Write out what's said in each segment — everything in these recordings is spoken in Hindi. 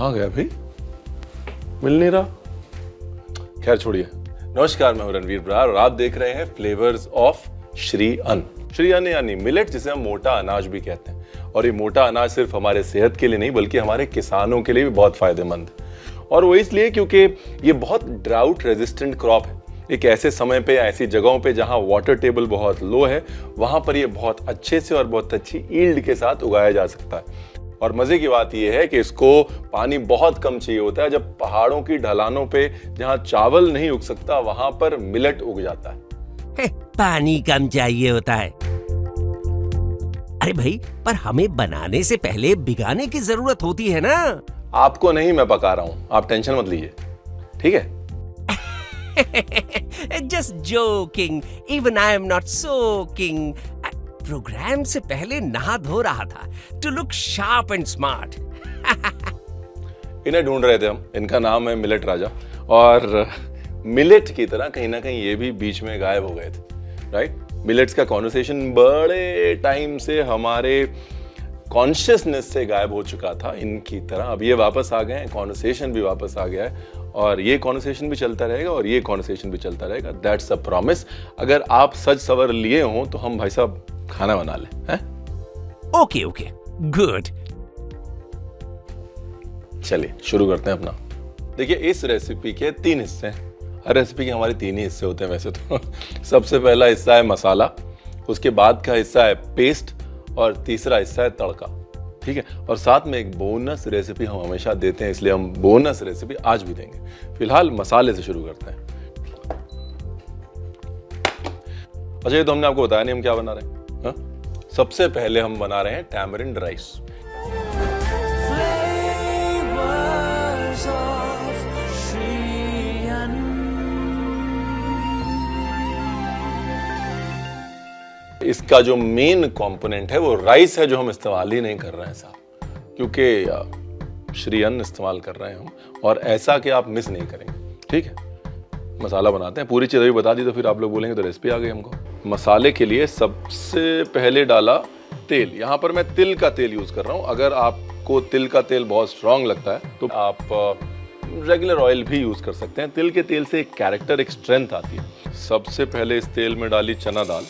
कहाँ गया भाई, मिल नहीं रहा। खैर छोड़िए। नमस्कार, मैं हूं रणवीर बरार और आप देख रहे हैं फ्लेवर्स ऑफ श्री अन्न। श्री अन्न यानी मिलेट, जिसे हम मोटा अनाज भी कहते हैं। और ये मोटा अनाज सिर्फ हमारे सेहत के लिए नहीं बल्कि हमारे किसानों के लिए भी बहुत फायदेमंद है। और वो इसलिए क्योंकि ये बहुत ड्राउट रेजिस्टेंट क्रॉप है। एक ऐसे समय पे, ऐसी जगहों पे जहां वाटर टेबल बहुत लो है, वहां पर ये बहुत अच्छे से और बहुत अच्छी ईल्ड के साथ उगाया जा सकता है। और मजे की बात यह है कि इसको पानी बहुत कम चाहिए होता है। जब पहाड़ों की ढलानों पे जहां चावल नहीं उग सकता, वहां पर मिलेट उग जाता है। पानी कम चाहिए होता है। अरे भाई, पर हमें बनाने से पहले भिगाने की जरूरत होती है ना। आपको नहीं, मैं पका रहा हूं, आप टेंशन मत लीजिए, ठीक है। Just joking. Even I am not soaking. Program से पहले नहा धो रहा था to look sharp and smart. इन्हें ढूंढ रहे थे हम। इनका नाम है मिलेट राजा। और मिलेट की तरह कहीं ना कहीं ये भी बीच में गायब हो गए थे, राइट। मिलेट्स का कॉन्वर्सेशन बड़े टाइम से हमारे कॉन्शियसनेस से गायब हो चुका था इनकी तरह। अब ये वापस आ गए हैं, कॉन्वर्सेशन भी वापस आ गया है और ये कॉन्वर्सेशन भी चलता रहेगा और ये कॉन्वर्सेशन भी चलता रहेगा। That's a promise. अगर आप सज सवर लिए हों तो हम भाई साहब खाना बना लें, हैं? Okay, good. चलिए शुरू करते हैं अपना। देखिए, इस रेसिपी के 3 हिस्से हैं। हर रेसिपी के हमारे 3 ही हिस्से होते हैं वैसे तो। सबसे पहला हिस्सा है मसाला, उसके बाद का हिस्सा है पेस्ट और तीसरा हिस्सा है तड़का, ठीक है। और साथ में एक बोनस रेसिपी हम हमेशा देते हैं, इसलिए हम बोनस रेसिपी आज भी देंगे। फिलहाल मसाले से शुरू करते हैं। अच्छा, ये तो हमने आपको बताया नहीं हम क्या बना रहे हैं। हाँ? सबसे पहले हम बना रहे हैं टैमरिंड राइस। इसका जो मेन कंपोनेंट है वो राइस है, जो हम इस्तेमाल ही नहीं कर रहे हैं साहब, क्योंकि श्री अन्न इस्तेमाल कर रहे हैं हम, और ऐसा कि आप मिस नहीं करेंगे, ठीक है। मसाला बनाते हैं। पूरी चीज़ भी बता दी तो फिर आप लोग बोलेंगे तो रेसिपी आ गई हमको। मसाले के लिए सबसे पहले डाला तेल। यहाँ पर मैं तिल का तेल यूज़ कर रहा हूँ। अगर आपको तिल का तेल बहुत स्ट्रांग लगता है तो आप रेगुलर ऑयल भी यूज़ कर सकते हैं। तिल के तेल से एक कैरेक्टर, एक स्ट्रेंथ आती है। सबसे पहले इस तेल में डाली चना दाल।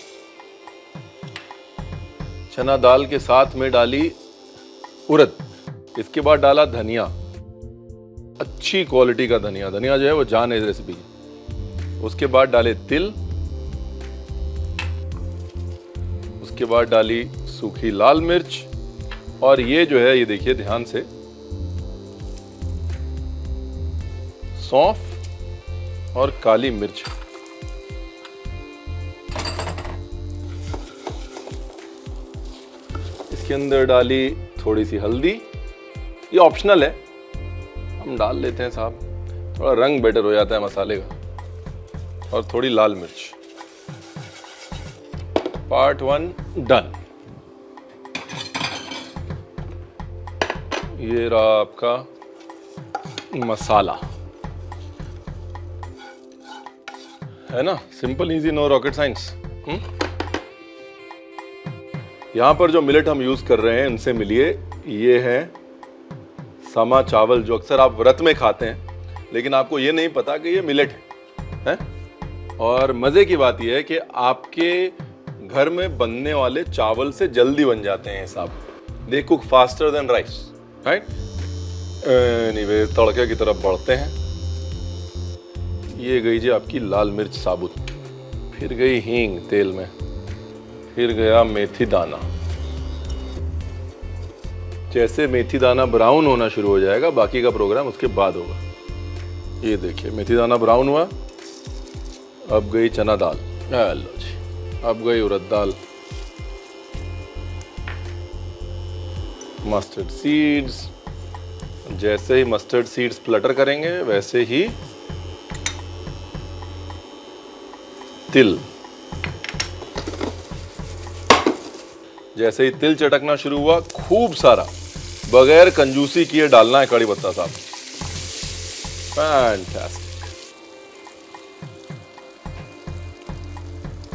चना दाल के साथ में डाली उड़द। इसके बाद डाला धनिया, अच्छी क्वालिटी का धनिया। धनिया जो है वो जान है इस रेसिपी की। उसके बाद डाले तिल। उसके बाद डाली सूखी लाल मिर्च। और ये जो है, ये देखिए ध्यान से, सौंफ और काली मिर्च। इसके अंदर डाली थोड़ी सी हल्दी, ये ऑप्शनल है, हम डाल लेते हैं साहब, थोड़ा रंग बेटर हो जाता है मसाले का। और थोड़ी लाल मिर्च। Part 1 done. ये रहा आपका मसाला, है ना, simple easy, no rocket science. यहां पर जो मिलेट हम यूज कर रहे हैं उनसे मिलिए। ये है समा चावल, जो अक्सर आप व्रत में खाते हैं, लेकिन आपको ये नहीं पता कि ये मिलेट है? और मजे की बात यह है कि आपके घर में बनने वाले चावल से जल्दी बन जाते हैं साहब। They cook faster than rice, right. Anyway, तड़के की तरफ बढ़ते हैं। ये गई जी आपकी लाल मिर्च साबुत, फिर गई हींग तेल में, फिर गया मेथी दाना। जैसे मेथी दाना ब्राउन होना शुरू हो जाएगा, बाकी का प्रोग्राम उसके बाद होगा। ये देखिए मेथी दाना ब्राउन हुआ। अब गई चना दाल, लो जी, अब गई उड़द दाल, मस्टर्ड सीड्स। जैसे ही मस्टर्ड सीड्स फ्लटर करेंगे वैसे ही तिल। जैसे ही तिल चटकना शुरू हुआ, खूब सारा, बगैर कंजूसी किए डालना है कड़ी पत्ता साहब। फैंटास्टिक।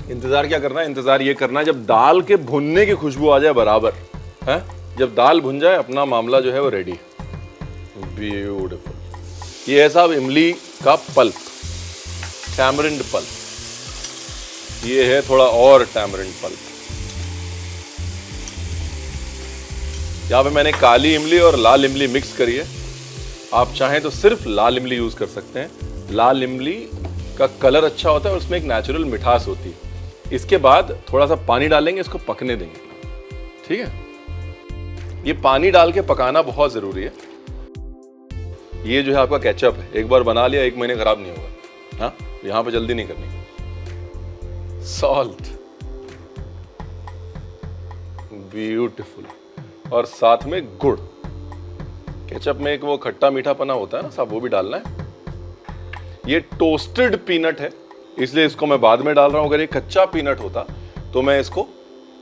इंतजार क्या करना है? इंतजार ये करना है जब दाल के भुनने की खुशबू आ जाए बराबर, है। जब दाल भुन जाए अपना मामला जो है वो रेडी। ब्यूटीफुल। ये है साहब इमली का पल्प, टैमरिंड पल्प। ये है थोड़ा और टैमरिंड पल्प। यहाँ पे मैंने काली इमली और लाल इमली मिक्स करी है। आप चाहें तो सिर्फ लाल इमली यूज कर सकते हैं। लाल इमली का कलर अच्छा होता है और उसमें एक नेचुरल मिठास होती है। इसके बाद थोड़ा सा पानी डालेंगे, इसको पकने देंगे। ठीक है, ये पानी डाल के पकाना बहुत जरूरी है। ये जो है आपका केचप है, एक बार बना लिया 1 महीने खराब नहीं होगा। हाँ, यहां पे जल्दी नहीं करनी। सॉल्ट, ब्यूटीफुल, और साथ में गुड़। केचप में एक वो खट्टा मीठा पना होता है ना साहब, वो भी डालना है। ये टोस्टेड पीनट है, इसलिए इसको मैं बाद में डाल रहा हूं। अगर ये कच्चा पीनट होता तो मैं इसको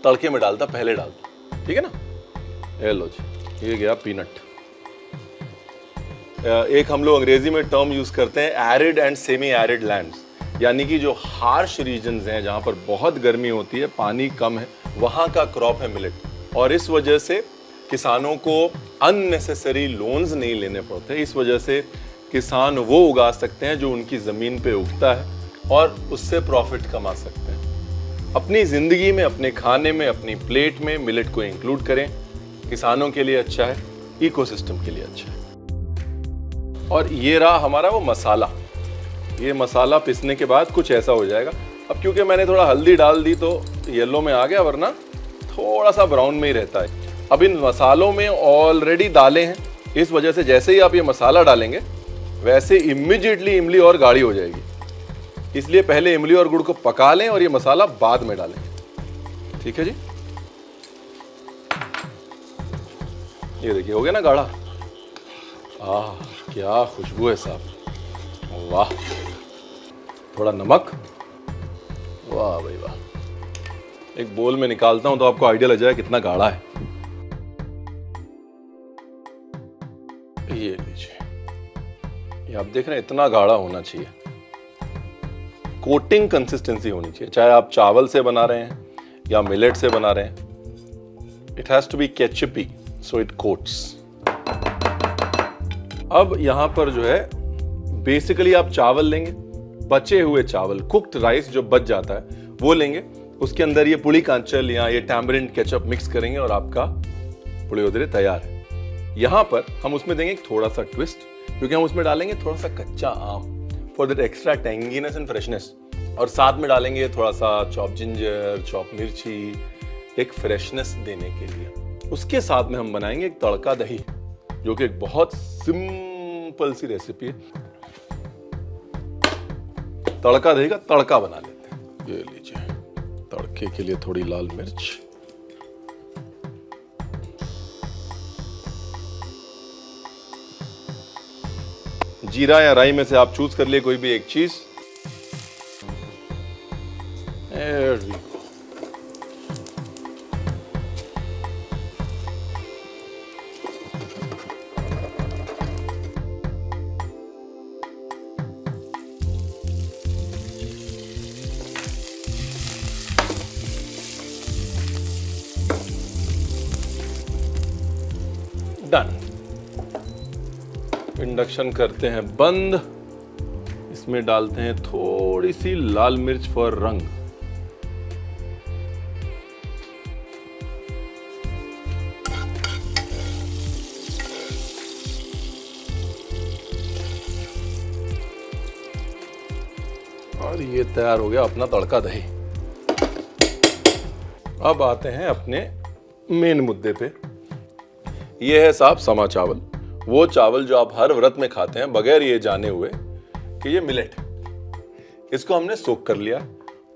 तड़के में डालता, पहले डालता। ठीक है ना। ये लो जी, ये गया पीनट। एक हम लोग अंग्रेजी में टर्म यूज करते हैं, arid and semi arid lands, यानी कि जो हार्श रीजन्स हैं, जहां पर बहुत गर्मी होती है, पानी कम है, वहां का क्रॉप है मिलेट। और इस वजह से किसानों को अननेसेसरी लोन्स नहीं लेने पड़ते। इस वजह से किसान वो उगा सकते हैं जो उनकी जमीन पे उगता है और उससे प्रॉफिट कमा सकते हैं। अपनी जिंदगी में, अपने खाने में, अपनी प्लेट में मिलेट को इंक्लूड करें। किसानों के लिए अच्छा है, इकोसिस्टम के लिए अच्छा है। और ये रहा हमारा वो मसाला। ये मसाला पिसने के बाद कुछ ऐसा हो जाएगा। अब क्योंकि मैंने थोड़ा हल्दी डाल दी तो येलो में आ गया, वरना थोड़ा सा ब्राउन में ही रहता है। अब इन मसालों में ऑलरेडी दालें हैं, इस वजह से जैसे ही आप ये मसाला डालेंगे वैसे इमीडिएटली इमली और गाढ़ी हो जाएगी। इसलिए पहले इमली और गुड़ को पका लें और ये मसाला बाद में डालेंगे। ठीक है जी। ये देखिए हो गया ना गाढ़ा। क्या खुशबू है साहब, वाह। थोड़ा नमक, वाह भाई वाह। एक बोल में निकालता हूं तो आपको आइडिया लग जाए कितना गाढ़ा है। ये लीजिए, ये आप देख रहे हैं, इतना गाढ़ा होना चाहिए। कोटिंग कंसिस्टेंसी होनी चाहिए, चाहे आप चावल से बना रहे हैं या मिलेट से बना रहे हैं। It has to be ketchupy so it coats. अब यहां पर जो है बेसिकली आप चावल लेंगे, बचे हुए चावल, कुक्ड राइस जो बच जाता है वो लेंगे। उसके अंदर ये पुड़ी कांचल या ये टैमरिंड केचप मिक्स करेंगे और आपका पुलियोदरे तैयार है। यहां पर हम उसमें देंगे एक थोड़ा सा ट्विस्ट, क्योंकि हम उसमें डालेंगे थोड़ा सा कच्चा आम for that extra tanginess and freshness. और साथ में डालेंगे थोड़ा सा चॉप जिंजर, चॉप मिर्ची, एक फ्रेशनेस देने के लिए। उसके साथ में हम बनाएंगे एक तड़का दही, जो कि एक बहुत सिंपल सी रेसिपी है। तड़का दही का तड़का बना लेते हैं। ये लीजिए, तड़के के लिए थोड़ी लाल मिर्च, जीरा या राई में से आप चूज कर लिए कोई भी एक चीज। डन। इंडक्शन करते हैं बंद। इसमें डालते हैं थोड़ी सी लाल मिर्च फॉर रंग। और ये तैयार हो गया अपना तड़का दही। अब आते हैं अपने मेन मुद्दे पे। ये है साहब समा चावल, वो चावल जो आप हर व्रत में खाते हैं बगैर ये जाने हुए कि ये मिलेट है। इसको हमने सोक कर लिया,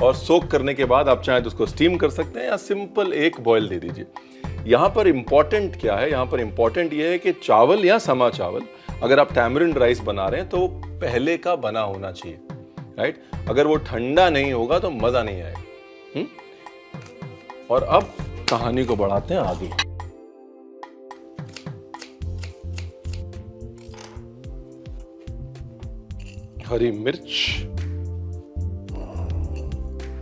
और सोक करने के बाद आप चाहें तो उसको स्टीम कर सकते हैं या सिंपल एक बॉयल दे दीजिए। यहां पर इंपॉर्टेंट क्या है, यहां पर इंपॉर्टेंट ये है कि चावल या समा चावल, अगर आप टैमरिंड राइस बना रहे हैं तो पहले का बना होना चाहिए, राइट। अगर वो ठंडा नहीं होगा तो मजा नहीं आएगा। और अब कहानी को बढ़ाते हैं आगे। हरी मिर्च,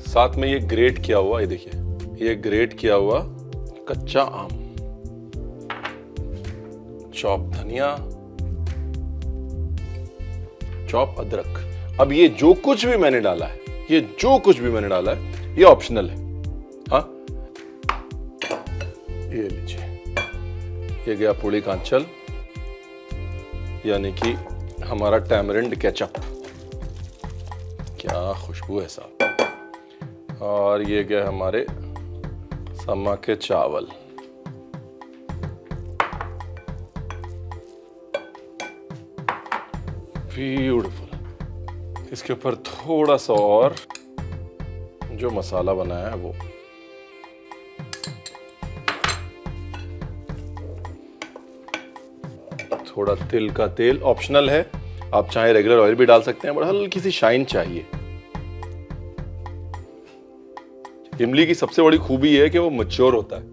साथ में ये ग्रेट किया हुआ, ये देखिए ये ग्रेट किया हुआ कच्चा आम, चॉप धनिया, चॉप अदरक। अब ये जो कुछ भी मैंने डाला है, ये ऑप्शनल है। हाँ, ये लीजिए, ये गया पुड़ी कांचल, यानी कि हमारा टैमरिंड केचप। क्या खुशबू है साहब। और ये गए हमारे समा के चावल। ब्यूटीफुल। इसके ऊपर थोड़ा सा और जो मसाला बनाया है वो, थोड़ा तिल का तेल ऑप्शनल है, आप चाहे रेगुलर ऑयल भी डाल सकते हैं, बट हल्की सी शाइन चाहिए। इमली की सबसे बड़ी खूबी है कि वो मैच्योर होता है,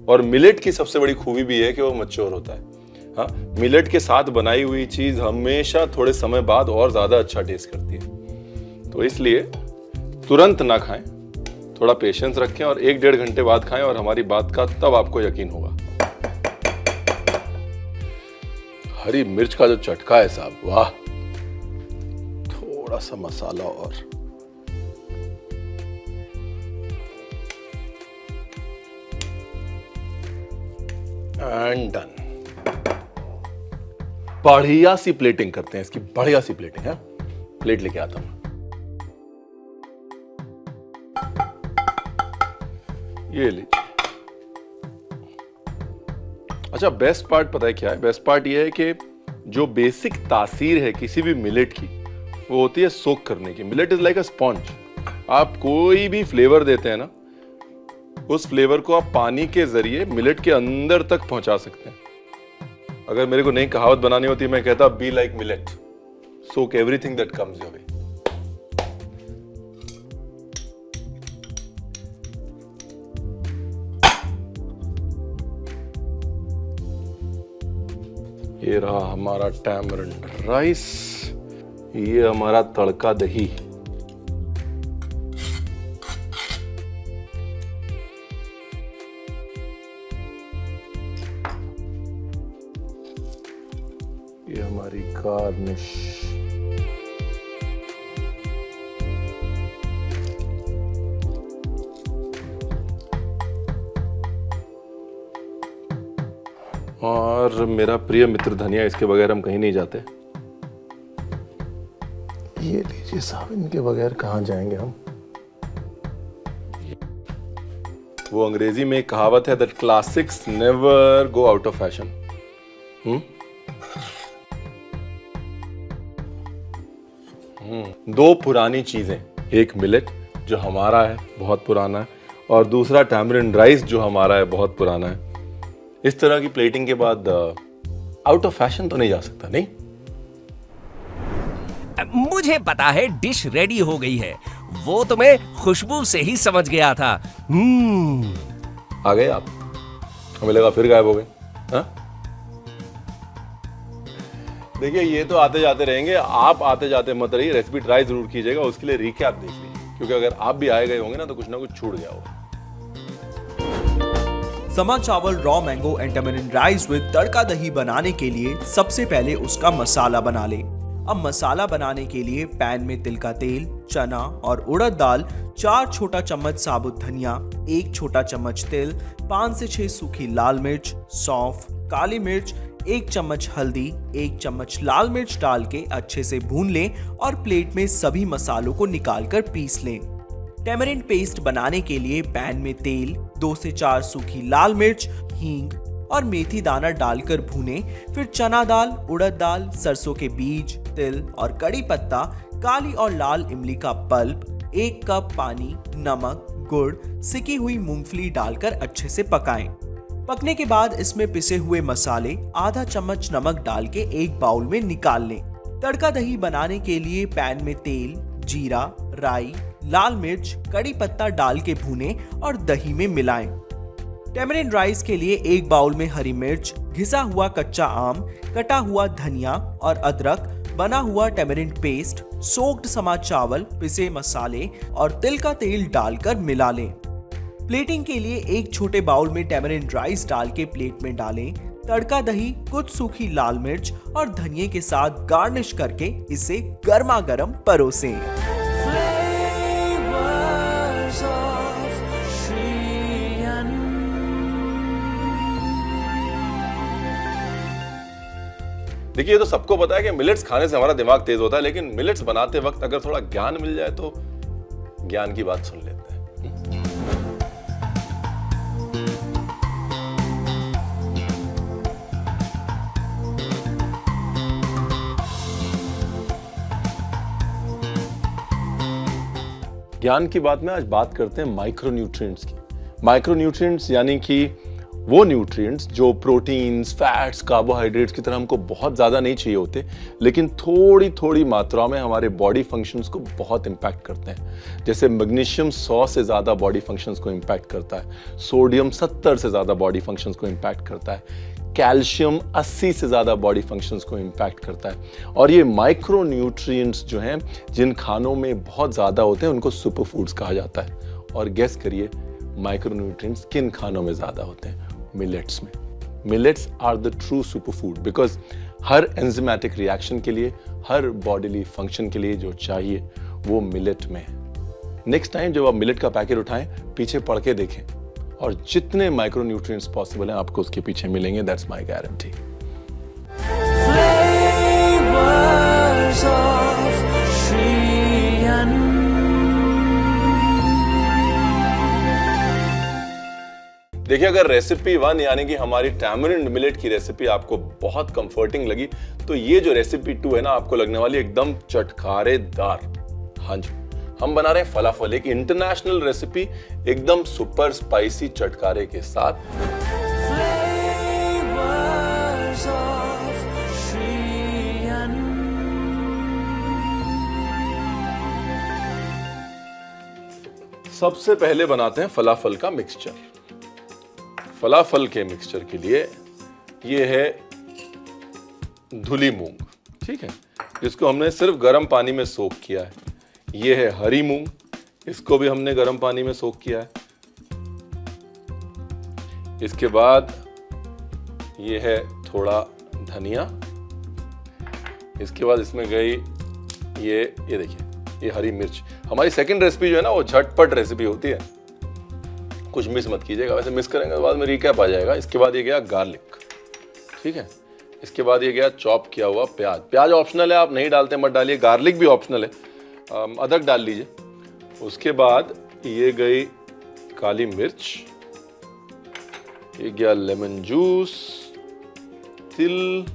और मिलेट की सबसे बड़ी खूबी भी है कि वो मैच्योर होता है। हाँ, मिलेट के साथ बनाई हुई चीज हमेशा थोड़े समय बाद और ज्यादा अच्छा टेस्ट करती है। तो इसलिए तुरंत ना खाएं, थोड़ा पेशेंस रखें और 1-1.5 घंटे बाद खाएं, और हमारी बात का तब आपको यकीन होगा। हरी मिर्च का जो चटका है साहब, वाह। थोड़ा सा मसाला और, एंड डन। बढ़िया सी प्लेटिंग करते हैं इसकी, बढ़िया सी प्लेटिंग है। प्लेट लेके आता हूं। ये लीजिए। अच्छा, बेस्ट पार्ट पता है क्या है? बेस्ट पार्ट ये है कि जो बेसिक तासीर है किसी भी मिलेट की, वो होती है सोक करने की। Millet is like a sponge. आप कोई भी फ्लेवर देते हैं ना, उस फ्लेवर को आप पानी के जरिए मिलेट के अंदर तक पहुंचा सकते हैं। अगर मेरे को नई कहावत बनानी होती, मैं कहता be like millet, soak everything that comes your way. ये रहा हमारा टैमरिंड राइस, ये हमारा तड़का दही। ये हमारी गार्निश। और मेरा प्रिय मित्र धनिया, इसके बगैर हम कहीं नहीं जाते। ये लीजिए साहब, इनके बगैर कहाँ जाएंगे हम। वो अंग्रेजी में एक कहावत है, that classics never go out of fashion. दो पुरानी चीजें, एक मिलेट जो हमारा है, बहुत पुराना है, और दूसरा टैमरिंड राइस जो हमारा है, बहुत पुराना है। इस तरह की प्लेटिंग के बाद आउट ऑफ फैशन तो नहीं जा सकता, नहीं? मुझे पता है डिश रेडी हो गई है, वो तो मैं खुशबू से ही समझ गया था। आ गए आप? हमें लगा फिर गायब हो गए। हाँ? देखिए, ये तो आते जाते रहेंगे, आप आते जाते मत रहिए। रेसिपी ट्राई जरूर कीजिएगा, उसके लिए रिकैप देख लीजिए, क्योंकि अगर आप भी आए गए होंगे ना, तो कुछ ना कुछ छूट गया होगा। समा चावल raw mango and tamarind rice with tadka दही बनाने के लिए सबसे पहले उसका मसाला बना लें। अब मसाला बनाने के लिए पैन में तिल का तेल, चना और उड़द दाल, 4 छोटा चम्मच साबुत धनिया, 1 छोटा चम्मच तिल, 5 से 6 सूखी लाल मिर्च, सौंफ, काली मिर्च, 1 चम्मच हल्दी, 1 चम्मच लाल मिर्च डाल के अच्छे से भून लें और प्लेट में सभी मसालों को निकालकर पीस लें। टैमरिंड पेस्ट बनाने के लिए पैन में तेल, 2 से 4 सूखी लाल मिर्च, हींग और मेथी दाना डालकर भूनें। फिर चना दाल, उड़द दाल, सरसों के बीज, तिल और कड़ी पत्ता, काली और लाल इमली का पल्प, 1 कप पानी, नमक, गुड़, सिकी हुई मूंगफली डालकर अच्छे से पकाएं। पकने के बाद इसमें पिसे हुए मसाले, आधा चम्मच नमक डाल के एक बाउल में निकाल लें। तड़का दही बनाने के लिए पैन में तेल, जीरा, राई, लाल मिर्च, कड़ी पत्ता डाल के भूनें और दही में मिलाएं। टैमरिंड राइस के लिए एक बाउल में हरी मिर्च, घिसा हुआ कच्चा आम, कटा हुआ धनिया और अदरक, बना हुआ टैमरिंड पेस्ट, सोक्ड समा चावल, पिसे मसाले और तिल का तेल डालकर मिला लें। प्लेटिंग के लिए एक छोटे बाउल में टैमरिंड राइस डाल के प्लेट में डालें। तड़का दही, कुछ सूखी लाल मिर्च और धनिए के साथ गार्निश करके इसे गर्मा गर्म परोसें। देखिए, ये तो सबको पता है कि मिलेट्स खाने से हमारा दिमाग तेज होता है, लेकिन मिलेट्स बनाते वक्त अगर थोड़ा ज्ञान मिल जाए तो ज्ञान की बात सुन लेते हैं। ज्ञान की बात में आज बात करते हैं माइक्रोन्यूट्रिएंट्स की। माइक्रोन्यूट्रिएंट्स यानी कि वो न्यूट्रिएंट्स जो प्रोटीन्स, फैट्स, कार्बोहाइड्रेट्स की तरह हमको बहुत ज़्यादा नहीं चाहिए होते, लेकिन थोड़ी थोड़ी मात्रा में हमारे बॉडी फंक्शंस को बहुत इम्पैक्ट करते हैं। जैसे मैग्नीशियम 100 से ज़्यादा बॉडी फंक्शंस को इम्पैक्ट करता है, सोडियम 70 से ज़्यादा बॉडी फंक्शंस को इम्पैक्ट करता है, कैल्शियम 80 से ज़्यादा बॉडी फंक्शंस को इम्पैक्ट करता है। और ये माइक्रो न्यूट्रिएंट्स जो हैं, जिन खानों में बहुत ज़्यादा होते हैं, उनको सुपर फूड्स कहा जाता है। और गेस करिए, माइक्रो न्यूट्रिएंट्स किन खानों में ज़्यादा होते हैं? मिलेट्स में। Millets are the true super food, because हर एंजाइमेटिक रिएक्शन के लिए, हर बॉडीली फंक्शन के लिए जो चाहिए वो मिलेट में है। नेक्स्ट टाइम जब आप मिलेट का पैकेट उठाएं, पीछे पढ़ के देखें और जितने माइक्रोन्यूट्रिएंट्स पॉसिबल हैं आपको उसके पीछे मिलेंगे। That's my guarantee. देखिए, अगर रेसिपी 1 यानी कि हमारी टैमरिंड मिलेट की रेसिपी आपको बहुत कंफर्टिंग लगी, तो ये जो रेसिपी 2 है ना, आपको लगने वाली एकदम चटखारेदार। हाँ जी, हम बना रहे हैं फलाफल, एक इंटरनेशनल रेसिपी, एकदम सुपर स्पाइसी चटकारे के साथ। सबसे पहले बनाते हैं फलाफल का मिक्सचर। फलाफल के मिक्सचर के लिए ये है धुली मूंग, ठीक है, जिसको हमने सिर्फ गर्म पानी में सोक किया है। ये है हरी मूंग, इसको भी हमने गर्म पानी में सोक किया है। इसके बाद ये है थोड़ा धनिया। इसके बाद इसमें गई ये देखिए, ये हरी मिर्च। हमारी सेकंड रेसिपी जो है ना, वो झटपट रेसिपी होती है, कुछ मिस मत कीजिएगा, वैसे मिस करेंगे तो बाद में रिकैप आ जाएगा। इसके बाद ये गया गार्लिक, ठीक है। इसके बाद ये गया चॉप किया हुआ प्याज। प्याज ऑप्शनल है, आप नहीं डालते मत डालिए। गार्लिक भी ऑप्शनल है, अदरक डाल लीजिए। उसके बाद ये गई काली मिर्च, ये गया लेमन जूस, तिल,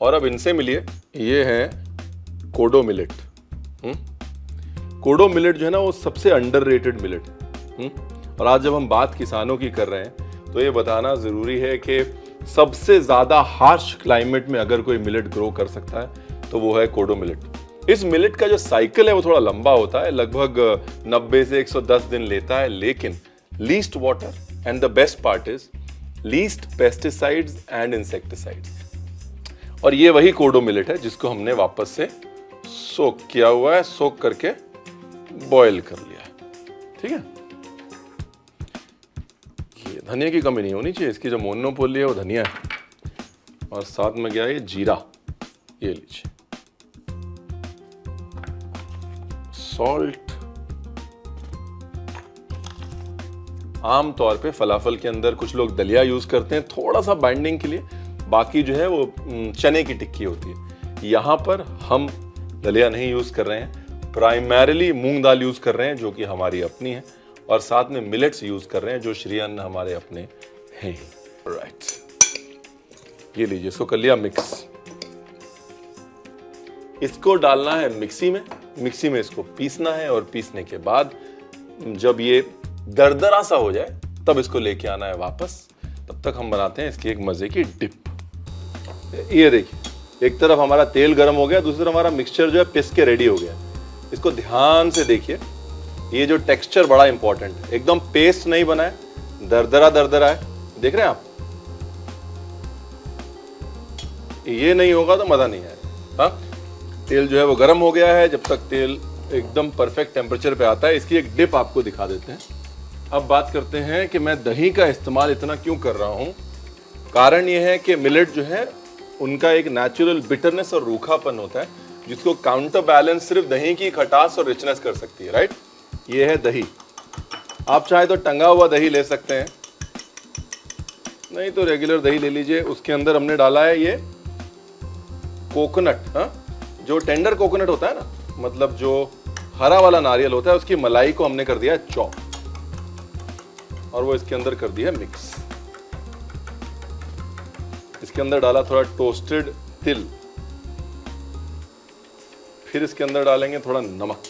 और अब इनसे मिलिए, ये है कोडो मिलेट। कोडो मिलेट जो है ना, वो सबसे अंडररेटेड मिलेट है। और आज जब हम बात किसानों की कर रहे हैं, तो ये बताना जरूरी है कि सबसे ज्यादा हार्श क्लाइमेट में अगर कोई मिलेट ग्रो कर सकता है तो वो है कोडो मिलेट। इस मिलेट का जो साइकिल है वो थोड़ा लंबा होता है, लगभग 90 से 110 दिन लेता है, लेकिन least water and the best part is least pesticides and insecticides. और ये वही कोडो मिलेट है जिसको हमने वापस से सोक किया हुआ है, सोक करके बॉयल कर लिया है, ठीक है। ये धनिया की कमी नहीं होनी चाहिए, इसकी जो मोनोपोली है वो धनिया है। और साथ में गया ये जीरा, ये लीजिए, सॉल्ट। आम तौर पे फलाफल के अंदर कुछ लोग दलिया यूज करते हैं थोड़ा सा बाइंडिंग के लिए, बाकी जो है वो चने की टिक्की होती है। यहां पर हम दलिया नहीं यूज कर रहे हैं, प्राइमरीली मूंग दाल यूज कर रहे हैं जो कि हमारी अपनी है, और साथ में मिलेट्स यूज कर रहे हैं जो श्री अन्न हमारे अपने हैं। राइट, ये लीजिए, इसको कर लिया मिक्स। इसको डालना है मिक्सी में, मिक्सी में इसको पीसना है, और पीसने के बाद जब ये दरदरा सा हो जाए तब इसको लेके आना है वापस। तब तक हम बनाते हैं इसकी एक मजे की डिप। ये देखिए, एक तरफ हमारा तेल गर्म हो गया, दूसरी तरफ हमारा मिक्सचर जो है पिस के रेडी हो गया। इसको ध्यान से देखिए, ये जो टेक्सचर बड़ा इंपॉर्टेंट है, एकदम पेस्ट नहीं बना है, दरदरा दरदरा है, देख रहे हैं आप। ये नहीं होगा तो मजा नहीं आएगा। हाँ, तेल जो है वो गर्म हो गया है। जब तक तेल एकदम परफेक्ट टेम्परेचर पे आता है, इसकी एक डिप आपको दिखा देते हैं। अब बात करते हैं कि मैं दही का इस्तेमाल इतना क्यों कर रहा हूं। कारण यह है कि मिलेट जो है उनका एक नेचुरल बिटरनेस और रूखापन होता है, जिसको काउंटर बैलेंस सिर्फ दही की खटास और रिचनेस कर सकती है, राइट। ये है दही। आप चाहे तो टंगा हुआ दही ले सकते हैं, नहीं तो रेगुलर दही ले लीजिए। उसके अंदर हमने डाला है ये कोकोनट, हाँ, जो टेंडर कोकोनट होता है ना, मतलब जो हरा वाला नारियल होता है, उसकी मलाई को हमने कर दिया है चॉप और वो इसके अंदर कर दिया है मिक्स। इसके अंदर डाला थोड़ा टोस्टेड तिल, फिर इसके अंदर डालेंगे थोड़ा नमक,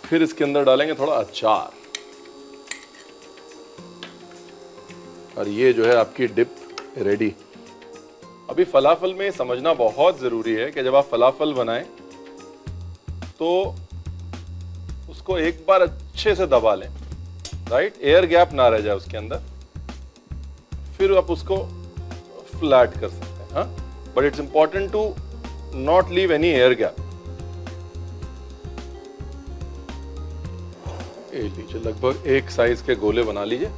फिर इसके अंदर डालेंगे थोड़ा अचार, और ये जो है आपकी डिप रेडी। अभी फलाफल में समझना बहुत जरूरी है कि जब आप फलाफल बनाएं तो उसको एक बार अच्छे से दबा लें, राइट, एयर गैप ना रह जाए उसके अंदर, फिर आप उसको फ्लैट कर सकते हैं, हाँ, but it's important to not leave any air gap. ये लीजिए, लगभग एक साइज के गोले बना लीजिए।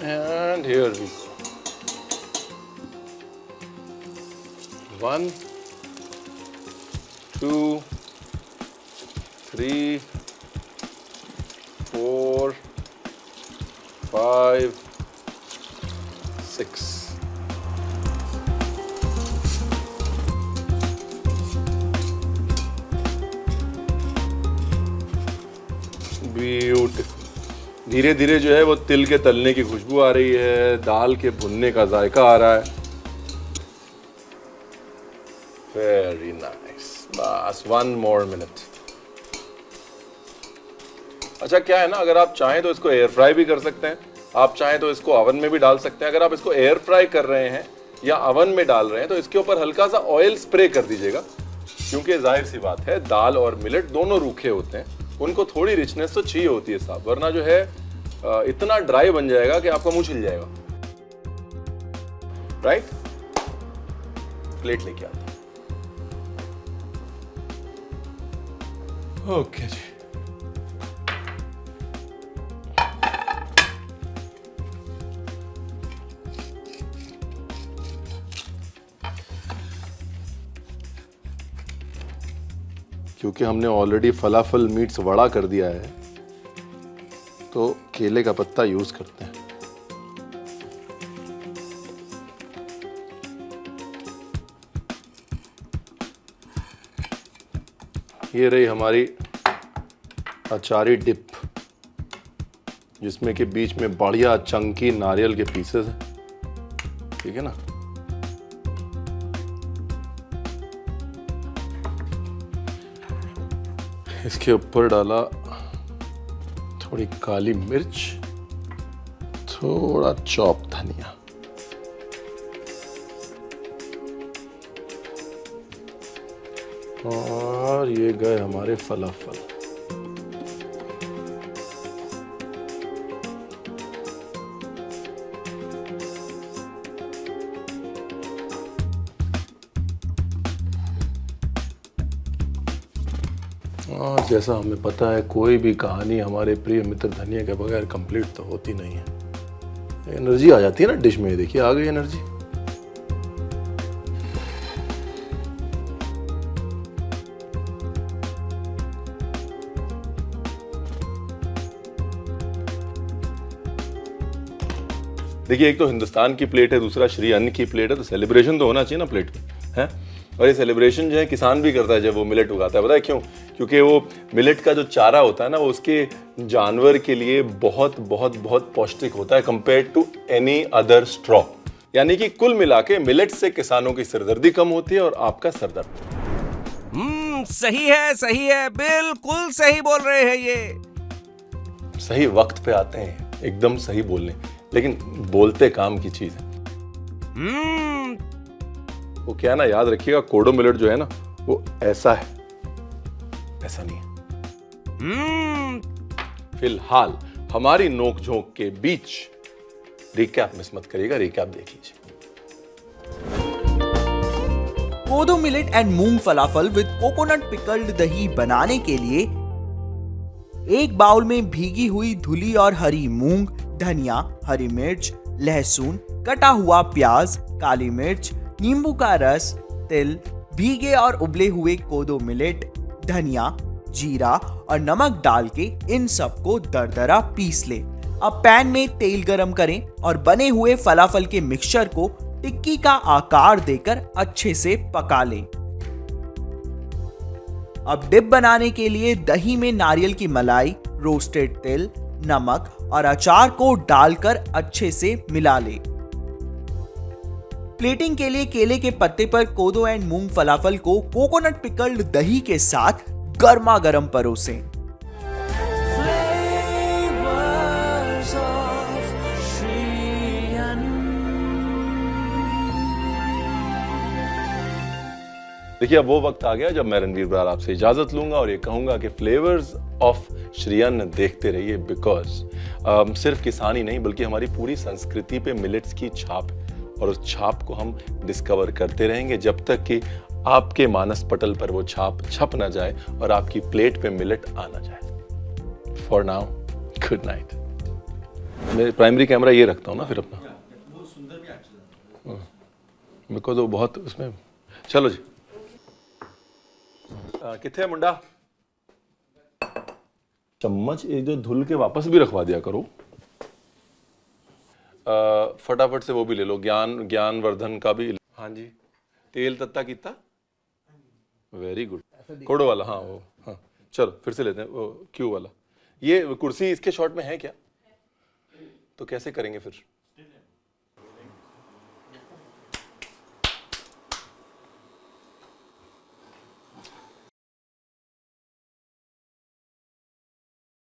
And here we go. 1, 2, 3, 4, 5, 6. Beautiful. धीरे धीरे जो है वो तिल के तलने की खुशबू आ रही है, दाल के भुनने का जायका आ रहा है। Very nice. बस 1 more minute। अच्छा, क्या है ना, अगर आप चाहें तो इसको एयर फ्राई भी कर सकते हैं, आप चाहें तो इसको ओवन में भी डाल सकते हैं। अगर आप इसको एयर फ्राई कर रहे हैं या ओवन में डाल रहे हैं तो इसके ऊपर हल्का सा ऑयल स्प्रे कर दीजिएगा, क्योंकि जाहिर सी बात है दाल और मिलेट दोनों रूखे होते हैं, उनको थोड़ी रिचनेस तो चाहिए होती है साहब, वरना जो है इतना ड्राई बन जाएगा कि आपका मुंह छिल जाएगा, राइट। प्लेट लेके आते हैं। ओके जी, क्योंकि हमने ऑलरेडी फलाफल मीट्स वड़ा कर दिया है तो केले का पत्ता यूज करते हैं। ये रही हमारी अचारी डिप, जिसमें कि बीच में बढ़िया चंकी नारियल के पीसेस हैं, ठीक है ना। इसके ऊपर डाला थोड़ी काली मिर्च, थोड़ा चॉप धनिया, और ये गए हमारे फलाफल। और जैसा हमें पता है, कोई भी कहानी हमारे प्रिय मित्र धनिया के बगैर कंप्लीट तो होती नहीं है। एनर्जी आ जाती है ना डिश में, देखिए आ गई एनर्जी। देखिए, एक तो हिंदुस्तान की प्लेट है, दूसरा श्री अन्न की प्लेट है, तो सेलिब्रेशन तो होना चाहिए ना प्लेट में, है। और ये सेलिब्रेशन जो है किसान भी करता है जब वो मिलेट उगाता है। पता है क्यों? क्योंकि वो मिलेट का जो चारा होता है ना, वो उसके जानवर के लिए बहुत बहुत बहुत पौष्टिक होता है compare to any other straw. यानी कि कुल मिला के मिलेट से किसानों की सिरदर्दी कम होती है और आपका सरदर्द। सही है, बिल्कुल सही बोल रहे हैं ये। सही वक्त पे आते हैं, एकदम सही बोलने, लेकिन बोलते काम की चीज है। वो क्या है ना, याद रखिएगा, कोडो मिलेट जो है ना वो ऐसा है, ऐसा नहीं है। फिलहाल हमारी नोक-झोंक के बीच रिकैप मिस मत करिएगा, रिकैप देख लीजिए। कोदो millet and moong falafel with coconut pickled दही बनाने के लिए एक बाउल में भीगी हुई धुली और हरी मूंग, धनिया, हरी मिर्च, लहसुन, कटा हुआ प्याज, काली मिर्च, नींबू का रस, तिल, भीगे और उबले हुए कोदो मिलेट, धनिया, जीरा और नमक डाल के इन सबको दरदरा पीस ले। अब पैन में तेल गरम करें और बने हुए फलाफल के मिक्सचर को टिक्की का आकार देकर अच्छे से पका लें। अब डिप बनाने के लिए दही में नारियल की मलाई, रोस्टेड तिल, नमक और अचार को डालकर अच्छे से मिला लें। प्लेटिंग के लिए केले के पत्ते पर कोदो एंड मूंग फलाफल को कोकोनट पिकल्ड दही के साथ गर्मा गर्म परोसें। देखिए, अब वो वक्त आ गया जब मैं रणवीर बरार आपसे इजाजत लूंगा और ये कहूंगा कि फ्लेवर्स ऑफ श्री अन्न देखते रहिए, बिकॉज सिर्फ किसान ही नहीं बल्कि हमारी पूरी संस्कृति पे मिलेट्स की छाप है और उस छाप को हम डिस्कवर करते रहेंगे जब तक कि आपके मानस पटल पर वो छाप छप ना जाए और आपकी प्लेट पे मिलेट आ ना जाए। For now, good night. मैं प्राइमरी कैमरा ये रखता हूँ ना फिर अपना, बिकॉज वो बहुत उसमें। चलो जी, किथे मुंडा, चम्मच एक जो धुल के वापस भी रखवा दिया करो। फटाफट से वो भी ले लो, ज्ञानवर्धन का भी। हाँ जी, तेल तत्ता कीता, वेरी गुड। कोडो वाला, हाँ वो, हाँ चलो फिर से लेते हैं वो क्यू वाला। ये कुर्सी इसके शॉट में है क्या? तो कैसे करेंगे फिर?